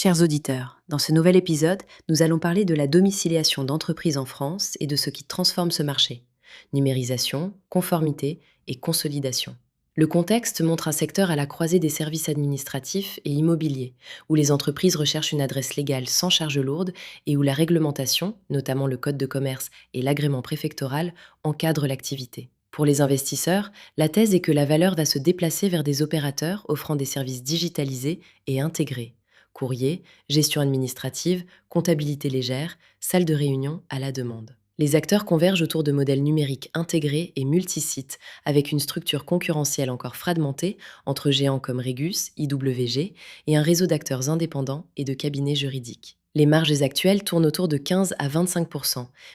Chers auditeurs, dans ce nouvel épisode, nous allons parler de la domiciliation d'entreprises en France et de ce qui transforme ce marché. Numérisation, conformité et consolidation. Le contexte montre un secteur à la croisée des services administratifs et immobiliers, où les entreprises recherchent une adresse légale sans charge lourde et où la réglementation, notamment le code de commerce et l'agrément préfectoral, encadre l'activité. Pour les investisseurs, la thèse est que la valeur va se déplacer vers des opérateurs offrant des services digitalisés et intégrés. Courrier, gestion administrative, comptabilité légère, salle de réunion à la demande. Les acteurs convergent autour de modèles numériques intégrés et multisites, avec une structure concurrentielle encore fragmentée entre géants comme Regus, IWG, et un réseau d'acteurs indépendants et de cabinets juridiques. Les marges actuelles tournent autour de 15 à 25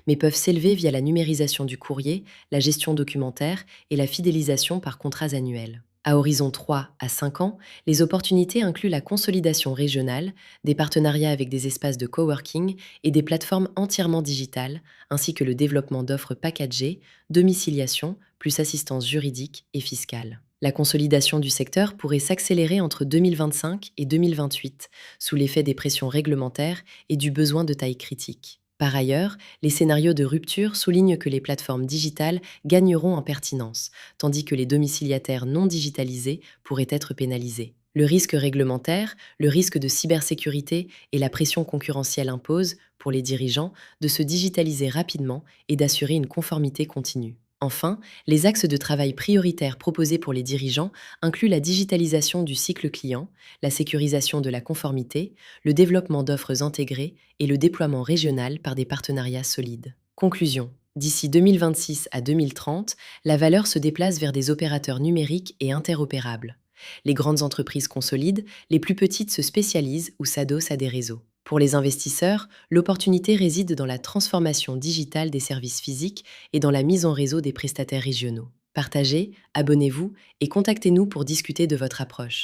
mais peuvent s'élever via la numérisation du courrier, la gestion documentaire et la fidélisation par contrats annuels. À horizon 3 à 5 ans, les opportunités incluent la consolidation régionale, des partenariats avec des espaces de coworking et des plateformes entièrement digitales, ainsi que le développement d'offres packagées, domiciliation, plus assistance juridique et fiscale. La consolidation du secteur pourrait s'accélérer entre 2025 et 2028, sous l'effet des pressions réglementaires et du besoin de taille critique. Par ailleurs, les scénarios de rupture soulignent que les plateformes digitales gagneront en pertinence, tandis que les domiciliataires non digitalisés pourraient être pénalisés. Le risque réglementaire, le risque de cybersécurité et la pression concurrentielle imposent, pour les dirigeants, de se digitaliser rapidement et d'assurer une conformité continue. Enfin, les axes de travail prioritaires proposés pour les dirigeants incluent la digitalisation du cycle client, la sécurisation de la conformité, le développement d'offres intégrées et le déploiement régional par des partenariats solides. Conclusion. D'ici 2026 à 2030, la valeur se déplace vers des opérateurs numériques et interopérables. Les grandes entreprises consolident, les plus petites se spécialisent ou s'adossent à des réseaux. Pour les investisseurs, l'opportunité réside dans la transformation digitale des services physiques et dans la mise en réseau des prestataires régionaux. Partagez, abonnez-vous et contactez-nous pour discuter de votre approche.